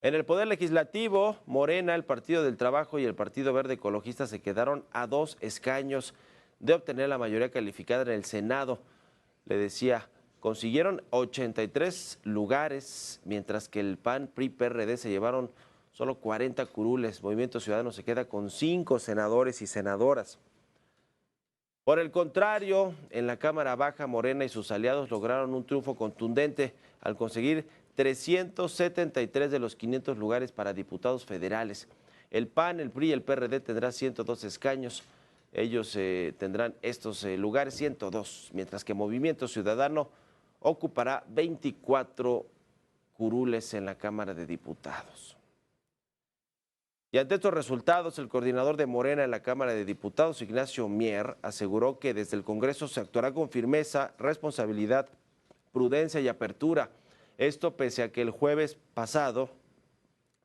En el Poder Legislativo, Morena, el Partido del Trabajo y el Partido Verde Ecologista se quedaron a 2 escaños de obtener la mayoría calificada en el Senado. Le decía, consiguieron 83 lugares, mientras que el PAN, PRI, PRD se llevaron solo 40 curules. Movimiento Ciudadano se queda con 5 senadores y senadoras. Por el contrario, en la Cámara Baja, Morena y sus aliados lograron un triunfo contundente al conseguir 373 de los 500 lugares para diputados federales. El PAN, el PRI y el PRD tendrán 102 escaños. Ellos tendrán estos lugares, 102, mientras que Movimiento Ciudadano ocupará 24 curules en la Cámara de Diputados. Y ante estos resultados, el coordinador de Morena en la Cámara de Diputados, Ignacio Mier, aseguró que desde el Congreso se actuará con firmeza, responsabilidad, prudencia y apertura. Esto pese a que el jueves pasado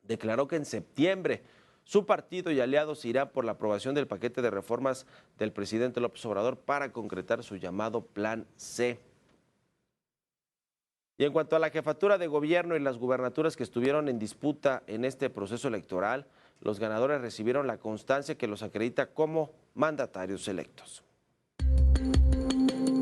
declaró que en septiembre su partido y aliados irán por la aprobación del paquete de reformas del presidente López Obrador para concretar su llamado Plan C. Y en cuanto a la jefatura de gobierno y las gubernaturas que estuvieron en disputa en este proceso electoral, los ganadores recibieron la constancia que los acredita como mandatarios electos.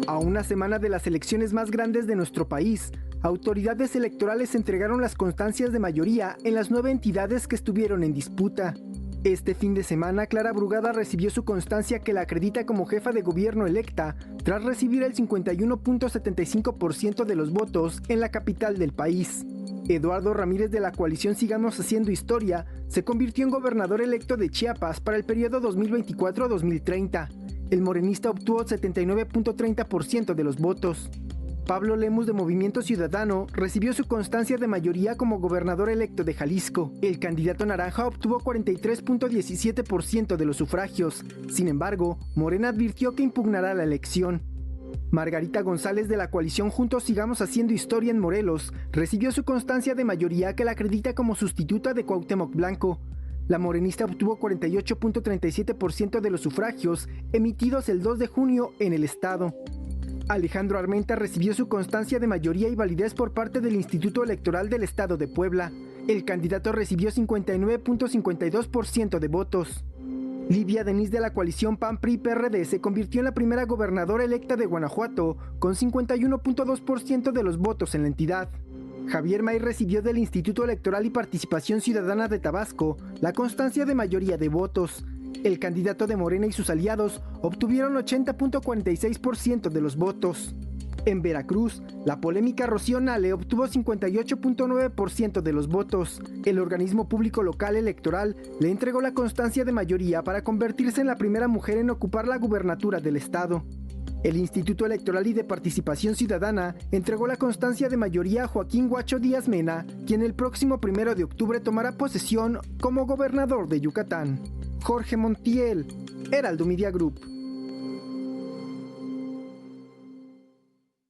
A una semana de las elecciones más grandes de nuestro país, autoridades electorales entregaron las constancias de mayoría en las 9 entidades que estuvieron en disputa. Este fin de semana, Clara Brugada recibió su constancia que la acredita como jefa de gobierno electa, tras recibir el 51.75% de los votos en la capital del país. Eduardo Ramírez de la coalición Sigamos Haciendo Historia se convirtió en gobernador electo de Chiapas para el periodo 2024-2030. El morenista obtuvo 79.30% de los votos. Pablo Lemus de Movimiento Ciudadano recibió su constancia de mayoría como gobernador electo de Jalisco. El candidato naranja obtuvo 43.17% de los sufragios. Sin embargo, Morena advirtió que impugnará la elección. Margarita González de la coalición Juntos Sigamos Haciendo Historia en Morelos recibió su constancia de mayoría que la acredita como sustituta de Cuauhtémoc Blanco. La morenista obtuvo 48.37% de los sufragios emitidos el 2 de junio en el estado. Alejandro Armenta recibió su constancia de mayoría y validez por parte del Instituto Electoral del Estado de Puebla. El candidato recibió 59.52% de votos. Lidia Denis de la coalición PAN-PRI-PRD se convirtió en la primera gobernadora electa de Guanajuato con 51.2% de los votos en la entidad. Javier May recibió del Instituto Electoral y Participación Ciudadana de Tabasco la constancia de mayoría de votos. El candidato de Morena y sus aliados obtuvieron 80.46% de los votos. En Veracruz, la polémica Rocío Nale obtuvo 58.9% de los votos. El organismo público local electoral le entregó la constancia de mayoría para convertirse en la primera mujer en ocupar la gubernatura del estado. El Instituto Electoral y de Participación Ciudadana entregó la constancia de mayoría a Joaquín Guacho Díaz Mena, quien el próximo 1 de octubre tomará posesión como gobernador de Yucatán. Jorge Montiel, Heraldo Media Group.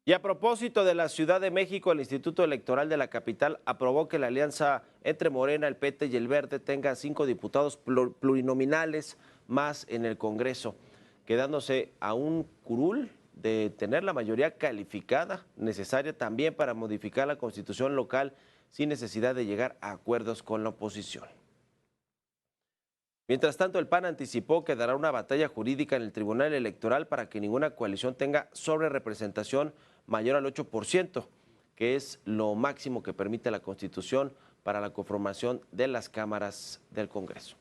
Y a propósito de la Ciudad de México, el Instituto Electoral de la capital aprobó que la alianza entre Morena, el PT y el Verde tenga 5 diputados plurinominales más en el Congreso, quedándose a un curul de tener la mayoría calificada necesaria también para modificar la Constitución local sin necesidad de llegar a acuerdos con la oposición. Mientras tanto, el PAN anticipó que dará una batalla jurídica en el Tribunal Electoral para que ninguna coalición tenga sobrerepresentación mayor al 8%, que es lo máximo que permite la Constitución para la conformación de las cámaras del Congreso.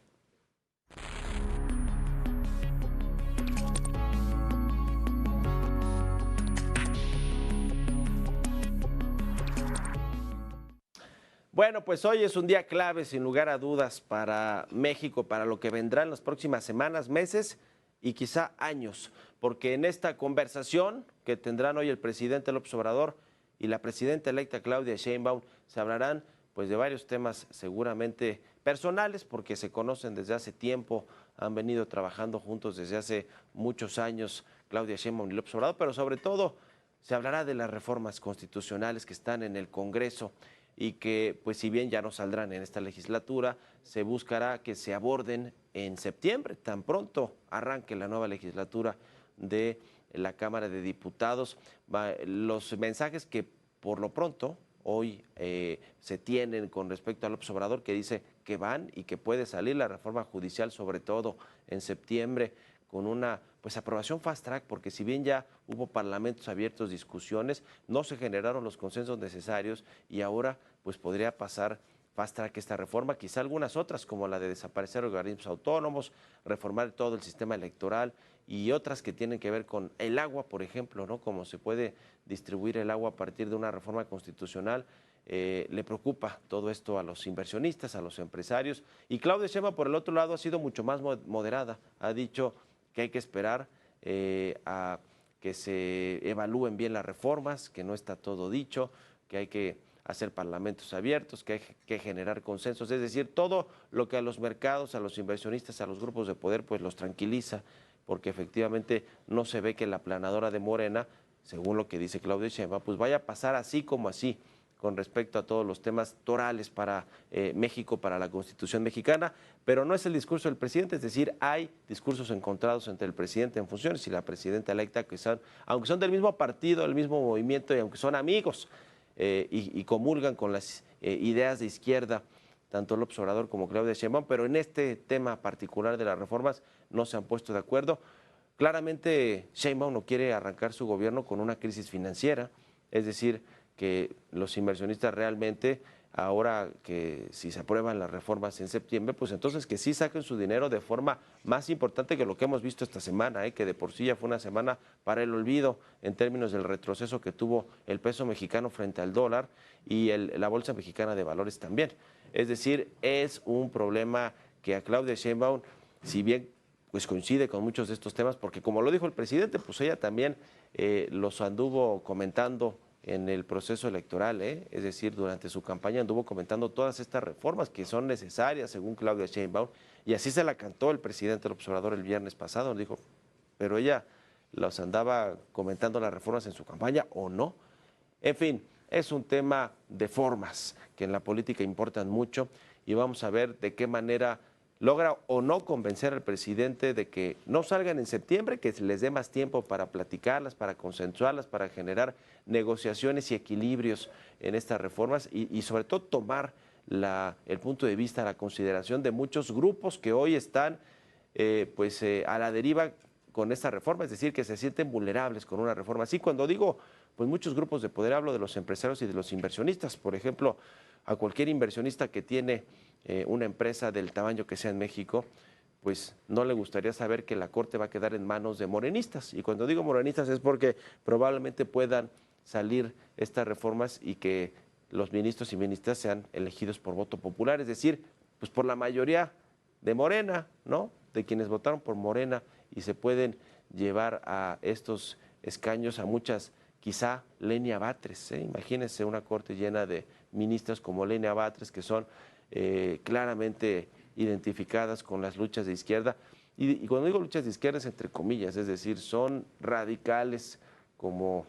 Bueno, pues hoy es un día clave, sin lugar a dudas, para México, para lo que vendrá en las próximas semanas, meses y quizá años, porque en esta conversación que tendrán hoy el presidente López Obrador y la presidenta electa Claudia Sheinbaum se hablarán pues de varios temas seguramente personales, porque se conocen desde hace tiempo, han venido trabajando juntos desde hace muchos años Claudia Sheinbaum y López Obrador, pero sobre todo se hablará de las reformas constitucionales que están en el Congreso y que, pues si bien ya no saldrán en esta legislatura, se buscará que se aborden en septiembre, tan pronto arranque la nueva legislatura de la Cámara de Diputados. Los mensajes que por lo pronto hoy se tienen con respecto al López Obrador, que dice que van y que puede salir la reforma judicial, sobre todo en septiembre, con una pues aprobación fast track, porque si bien ya hubo parlamentos abiertos, discusiones, no se generaron los consensos necesarios y ahora pues podría pasar fast track esta reforma, quizá algunas otras como la de desaparecer organismos autónomos, reformar todo el sistema electoral y otras que tienen que ver con el agua, por ejemplo, ¿no? Cómo se puede distribuir el agua a partir de una reforma constitucional. Le preocupa todo esto a los inversionistas, a los empresarios, y Claudia Sheinbaum por el otro lado ha sido mucho más moderada, ha dicho que hay que esperar a que se evalúen bien las reformas, que no está todo dicho, que hay que hacer parlamentos abiertos, que hay que generar consensos, es decir, todo lo que a los mercados, a los inversionistas, a los grupos de poder, pues los tranquiliza, porque efectivamente no se ve que la aplanadora de Morena, según lo que dice Claudia Sheinbaum, pues vaya a pasar así como así, con respecto a todos los temas torales para México, para la Constitución mexicana, pero no es el discurso del presidente, es decir, hay discursos encontrados entre el presidente en funciones y la presidenta electa, que son, aunque son del mismo partido, del mismo movimiento y aunque son amigos y comulgan con las ideas de izquierda, tanto López Obrador como Claudia Sheinbaum, pero en este tema particular de las reformas no se han puesto de acuerdo. Claramente Sheinbaum no quiere arrancar su gobierno con una crisis financiera, es decir, que los inversionistas realmente, ahora que si se aprueban las reformas en septiembre, pues entonces que sí saquen su dinero de forma más importante que lo que hemos visto esta semana, que de por sí ya fue una semana para el olvido en términos del retroceso que tuvo el peso mexicano frente al dólar y la Bolsa Mexicana de Valores también. Es decir, es un problema que a Claudia Sheinbaum, si bien pues coincide con muchos de estos temas, porque como lo dijo el presidente, pues ella también los anduvo comentando en el proceso electoral, es decir, durante su campaña anduvo comentando todas estas reformas que son necesarias según Claudia Sheinbaum, y así se la cantó el presidente López Obrador el viernes pasado, dijo, pero ella los andaba comentando las reformas en su campaña o no. En fin, es un tema de formas que en la política importan mucho y vamos a ver de qué manera logra o no convencer al presidente de que no salgan en septiembre, que se les dé más tiempo para platicarlas, para consensuarlas, para generar negociaciones y equilibrios en estas reformas y sobre todo tomar el punto de vista, la consideración de muchos grupos que hoy están a la deriva con esta reforma, es decir, que se sienten vulnerables con una reforma así. Cuando digo pues muchos grupos de poder, hablo de los empresarios y de los inversionistas. Por ejemplo, a cualquier inversionista que tiene una empresa del tamaño que sea en México, pues no le gustaría saber que la Corte va a quedar en manos de morenistas. Y cuando digo morenistas es porque probablemente puedan salir estas reformas y que los ministros y ministras sean elegidos por voto popular, es decir, pues por la mayoría de Morena, ¿no? De quienes votaron por Morena y se pueden llevar a estos escaños a muchas, quizá Lenia Batres, imagínense una corte llena de ministras como Lenia Batres que son claramente identificadas con las luchas de izquierda, y cuando digo luchas de izquierda es entre comillas, es decir, son radicales como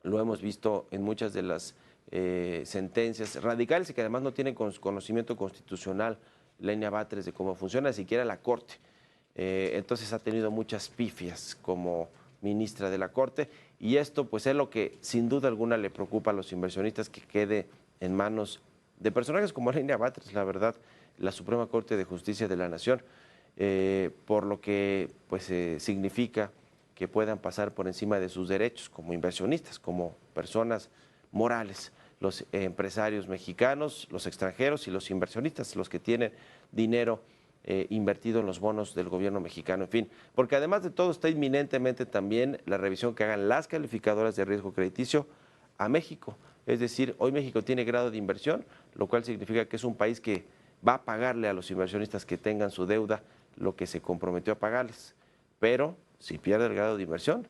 lo hemos visto en muchas de las sentencias, radicales y que además no tienen conocimiento constitucional, Lenia Batres, de cómo funciona siquiera la Corte. Entonces ha tenido muchas pifias como ministra de la Corte y esto pues es lo que sin duda alguna le preocupa a los inversionistas, que quede en manos de personajes como Lenia Batres, la verdad, la Suprema Corte de Justicia de la Nación, por lo que pues significa que puedan pasar por encima de sus derechos como inversionistas, como personas morales, los empresarios mexicanos, los extranjeros y los inversionistas, los que tienen dinero invertido en los bonos del gobierno mexicano, en fin, porque además de todo está inminentemente también la revisión que hagan las calificadoras de riesgo crediticio a México. Es decir, hoy México tiene grado de inversión, lo cual significa que es un país que va a pagarle a los inversionistas que tengan su deuda lo que se comprometió a pagarles. Pero si pierde el grado de inversión,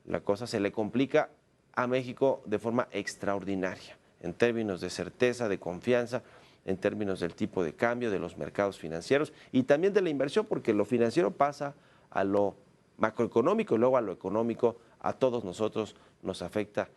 la cosa se le complica a México de forma extraordinaria, en términos de certeza, de confianza, en términos del tipo de cambio, de los mercados financieros y también de la inversión, porque lo financiero pasa a lo macroeconómico y luego a lo económico. A todos nosotros nos afecta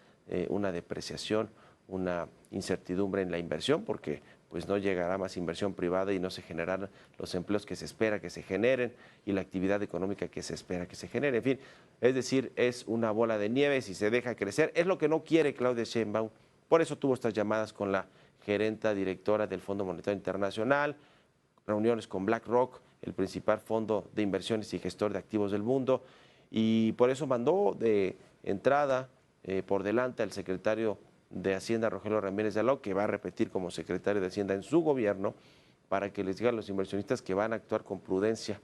una depreciación, una incertidumbre en la inversión, porque pues no llegará más inversión privada y no se generarán los empleos que se espera que se generen y la actividad económica que se espera que se genere. En fin, es decir, es una bola de nieve si se deja crecer. Es lo que no quiere Claudia Sheinbaum, Por eso tuvo estas llamadas con la gerenta directora del Fondo Monetario Internacional, reuniones con BlackRock, el principal fondo de inversiones y gestor de activos del mundo, y por eso mandó de entrada por delante al secretario de Hacienda, Rogelio Ramírez de Alao, que va a repetir como secretario de Hacienda en su gobierno, para que les diga a los inversionistas que van a actuar con prudencia.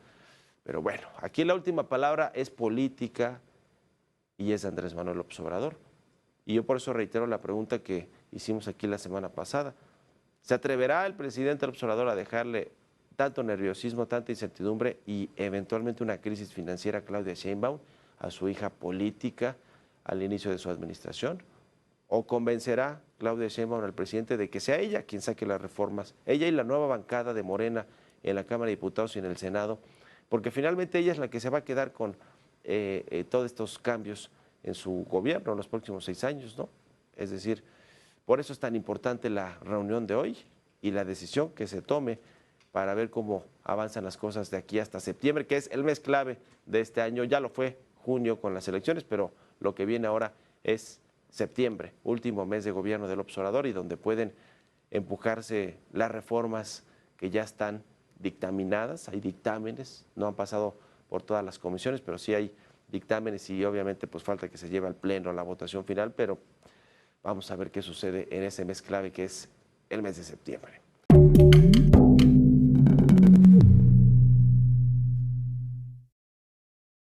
Pero bueno, aquí la última palabra es política y es de Andrés Manuel López Obrador. Y yo por eso reitero la pregunta que hicimos aquí la semana pasada. ¿Se atreverá el presidente López Obrador a dejarle tanto nerviosismo, tanta incertidumbre y eventualmente una crisis financiera a Claudia Sheinbaum, a su hija política, al inicio de su administración? ¿O convencerá Claudia Sheinbaum al presidente de que sea ella quien saque las reformas, ella y la nueva bancada de Morena en la Cámara de Diputados y en el Senado? Porque finalmente ella es la que se va a quedar con todos estos cambios en su gobierno en los próximos 6 años, ¿no? Es decir, por eso es tan importante la reunión de hoy y la decisión que se tome para ver cómo avanzan las cosas de aquí hasta septiembre, que es el mes clave de este año. Ya lo fue junio con las elecciones, pero lo que viene ahora es septiembre, último mes de gobierno del López Obrador, y donde pueden empujarse las reformas que ya están dictaminadas. Hay dictámenes, no han pasado por todas las comisiones, pero sí hay dictámenes y obviamente pues falta que se lleve al pleno la votación final, pero vamos a ver qué sucede en ese mes clave que es el mes de septiembre.